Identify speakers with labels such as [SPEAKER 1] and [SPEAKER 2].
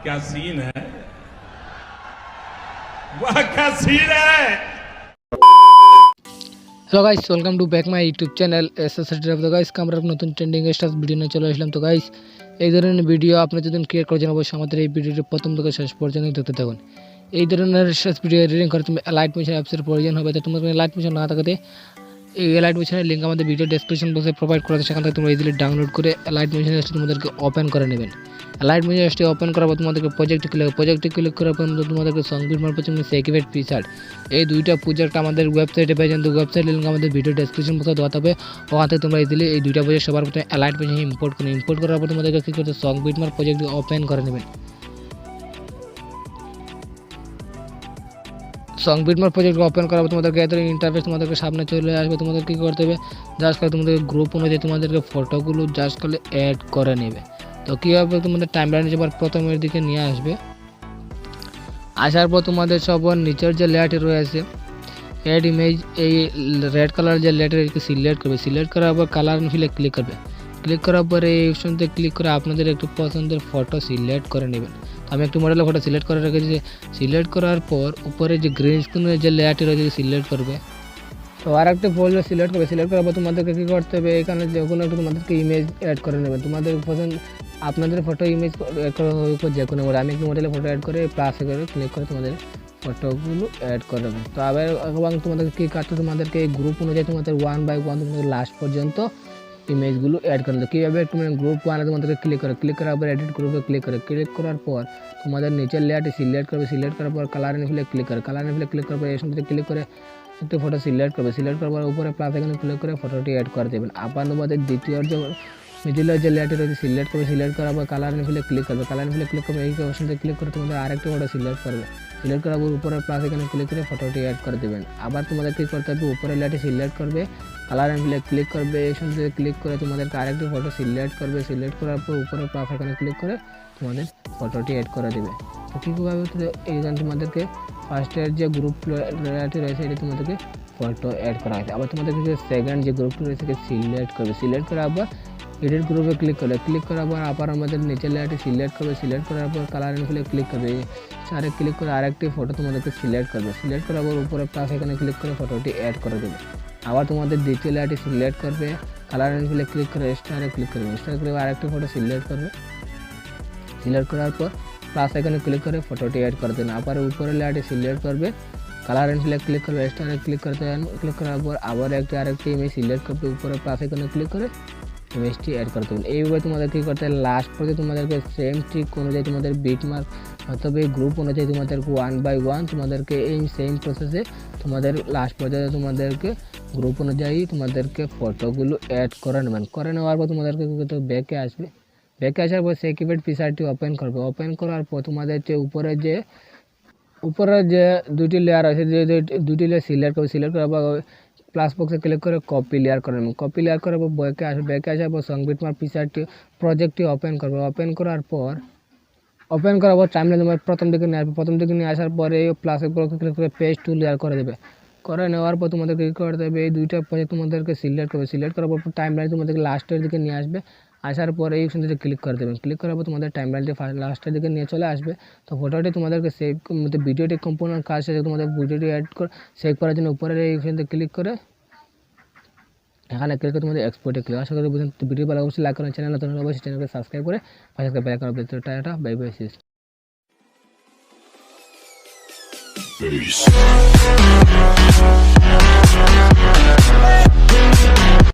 [SPEAKER 1] क्या सीन है, वाह क्या सीन है।
[SPEAKER 2] Hello guys, welcome to back my YouTube channel 𝑆𝑆 তো গাইস আমরা নতুন ট্রেন্ডিং স্টার্স ভিডিও নিয়ে চলে আসলাম। তো গাইস এই ধরনের ভিডিও আপনি যদি ক্রিয়েট করার জন্য অবশ্যই আমাদের এই ভিডিওটি প্রথম থেকে শেষ পর্যন্ত দেখতে থাকুন। এই ধরনের স্টার্স ভিডিও এডিটিং করতে তুমি Alight মোশন অ্যাপসের প্রয়োজন হবে। তো তোমাদের Alight মোশন না থাকতে এই Alight মোশনের লিঙ্ক আমাদের ভিডিও ডেসক্রিপশন বক্সে প্রোভাইড করা আছে, সেখান থেকে তোমরা ইজিলি ডাউনলোড করে Alight মোশন অ্যাপসটি তোমাদেরকে ওপেন করে নেবেন। Alight মোশন অ্যাপসটি ওপেন করার পর তোমাদেরকে প্রজেক্টে ক্লিক করার পর তোমাদেরকে 𝖡 𝖃 এই দুইটা প্রজেক্ট আমাদের ওয়েবসাইটে পেয়ে যান। তো ওয়েবসাইট লিঙ্ক আমাদের ভিডিও ডেসক্রিপশন বক্সে দেওয়া হবে, ওখান থেকে তোমরা ইজিলি এই দুইটা প্রজেক্ট সবার প্রথমে Alight মোশন ইম্পোর্ট করার পর তোমাদেরকে কী করতে 𝖡 প্রজেক্টটি ওপেন করে নেবেন। 𝖡 প্রজেক্ট ওপেন করার পর তোমাদেরকে এত ইন্টারফেস তোমাদেরকে সামনে চলে আসবে। তোমাদের কী করতে হবে, জাস্ট করে তোমাদেরকে গ্রুপ অনুযায়ী তোমাদেরকে ফটোগুলো জাস্ট করে অ্যাড করে নেবে। তো কীভাবে তোমাদের টাইমলাইনে যাবার প্রথমের দিকে নিয়ে আসবে, আসার পর তোমাদের সবার নিচের যে লেয়ারটি রয়েছে অ্যাড ইমেজ, এই রেড কালার যে লেয়ারটি সিলেক্ট করবে। সিলেক্ট করার পর কালার ফিলে ক্লিক করবে। ক্লিক করার পরে এই অপশনতে ক্লিক করে আপনাদের একটু পছন্দের ফটো সিলেক্ট করে নেবেন। আমি একটু মডেলের ফটো সিলেক্ট করে রেখেছি। সিলেক্ট করার পর উপরে যে গ্রিন স্ক্রিনের যে লেয়ারটি রয়েছে সিলেক্ট করবে। তো আর একটা ফোল্ডার সিলেক্ট করবে। সিলেক্ট করার পর তোমাদেরকে কী করতে হবে, এখানে যে কোনো একটু তোমাদেরকে ইমেজ অ্যাড করে নেবেন। তোমাদের পছন্দ আপনাদের ফটো ইমেজ অ্যাড করা হবে যে কোনো মডেল। আমি একটু মডেলের ফটো অ্যাড করে প্লাসে করে ক্লিক করে তোমাদের ফটোগুলো অ্যাড করে দেবেন। তো আবার এবং তোমাদেরকে কী কাটতে তোমাদেরকে এই গ্রুপ অনুযায়ী তোমাদের 1 বাই 1 তোমাদের লাস্ট পর্যন্ত ইমেজগুলো অ্যাড করে দেবে। কীভাবে একটু গ্রুপ 1 তোমাদেরকে ক্লিক করার পর এডিট গ্রুপে ক্লিক করার পর তোমাদের নিচের লেয়ারটি সিলেক্ট করবে। সিলেক্ট করার পর কালার ফিলে ক্লিক করার পর এর সঙ্গে ক্লিক করে একটু ফটো সিলেক্ট করবে। সিলেক্ট করার পর উপরে প্লাস এখানে ক্লিক করে ফটোটি অ্যাড করে দেবেন। আবার তোমাদের দ্বিতীয় যে মিডিলের যে লেয়ারটি রয়েছে সিলেক্ট করবে। সিলেক্ট করার পর কালার ফিলে ক্লিক করবে। ক্লিক করবে এই অপশনতে ক্লিক করে তোমাদের আরেকটি ফটো সিলেক্ট করবে। সিলেক্ট করার পর উপরে প্লাস এখানে ক্লিক করে ফটোটি অ্যাড করে দেবেন। আবার তোমাদের কী করতে হবে, উপরে লেয়ারটি সিলেক্ট করবে, কালার ফিলে ক্লিক করবে। এই অপশনতে ক্লিক করে তোমাদেরকে আরেকটি ফটো সিলেক্ট করবে। সিলেক্ট করার পর উপরে প্লাস এখানে ক্লিক করে তোমাদের ফটোটি অ্যাড করে দেবে। তো কীভাবে এইখানে তোমাদেরকে ফার্স্টের যে গ্রুপ লেয়ারটি রয়েছে এটি তোমাদেরকে ফটো অ্যাড করা হয়েছে। আবার তোমাদেরকে সেকেন্ড যে গ্রুপটি রয়েছে সিলেক্ট করবে। সিলেক্ট করে আবার এডিট গ্রুপে ক্লিক করার পর আবার আমাদের নিচের লেয়ারটি সিলেক্ট করবে। সিলেক্ট করার পর কালার ফিলে ক্লিক করবে। আরে ক্লিক করে আরেকটি ফটো তোমাদেরকে সিলেক্ট করবে। সিলেক্ট করার পর উপরে প্লাস এখানে ক্লিক করে ফটোটি অ্যাড করে দেবে। আবার তোমাদের দ্বিতীয় লেয়ারটি সিলেক্ট করবে, কালার ফিলে ক্লিক করে স্টারে ক্লিক করবে। স্টারে ক্লিক করে আরেকটি ফটো সিলেক্ট করবে। সিলেক্ট করার পর প্লাস এখানে ক্লিক করে ফটোটি অ্যাড করে দেবেন। আবার উপরে লেয়ারটি সিলেক্ট করবে, কালার ফিলে ক্লিক করবে, স্টারে ক্লিক করতে ক্লিক করার পর আবার আরেকটি ইমেজ সিলেক্ট করবে। উপরে প্লাস এখানে ক্লিক করে ইমেজটি অ্যাড করতে হবে। এইভাবে তোমাদের কী করতে হবে, লাস্ট পর্যন্ত তোমাদেরকে সেম ট্রিক অনুযায়ী তোমাদের বিটমার্ক অথবা এই গ্রুপ অনুযায়ী তোমাদেরকে 1 বাই 1 তোমাদেরকে এই সেম প্রসেসে তোমাদের লাস্ট পর্যন্ত তোমাদেরকে গ্রুপ অনুযায়ী তোমাদেরকে ফটোগুলো অ্যাড করে নেবেন। করে নেওয়ার পর তোমাদেরকে ব্যাকে আসবে। ব্যাকে আসার পর সেই কিবোর্ড পিকচারটি ওপেন করবে। ওপেন করার পর তোমাদের যে উপরে যে দুটি লেয়ার আছে যে দুটি লেয়ার সিলেক্ট করবে। সিলেক্ট করার পর প্লাস বক্সে ক্লিক করে কপি লেয়ার করে নেবেন। কপি লেয়ার করার পর ব্যাকে আসার পর 𝖡 পিকচারটি প্রজেক্টটি ওপেন করবে। ওপেন করার পর টাইমলাইন তোমার প্রথম দিকে নিয়ে আসার পরে প্লাস বক্সে ক্লিক করে পেজ টু লেয়ার করে দেবে। করে নেওয়ার পর তোমাদেরকে কী করতে হবে, এই দুইটা প্রজেক্ট তোমাদেরকে সিলেক্ট করবে। সিলেক্ট করার পর টাইমলাইন তোমাদেরকে লাস্টের দিকে নিয়ে আসবে। আসার পরে এই অপশনটিতে ক্লিক করে দেবেন। ক্লিক করার পর তোমাদের টাইমলাইনটি লাস্টের দিকে নিয়ে চলে আসবে। তো ফটোটি তোমাদেরকে সেভ ভিডিওটি কম্পোনেন্ট কাজ শেষে তোমাদের ভিডিওটি সেভ করার জন্য উপরের এই অপশনতে ক্লিক করে এখানে ক্লিক করে তোমাদের এক্সপোর্টে ক্লিক। আশা করি বুঝুন। ভিডিও ভালো অবশ্যই লাইক করেন, চ্যানেল নতুন অবশ্যই চ্যানেলকে সাবস্ক্রাইব করে পাশে থাকা bell icon tata bye bye শেষ।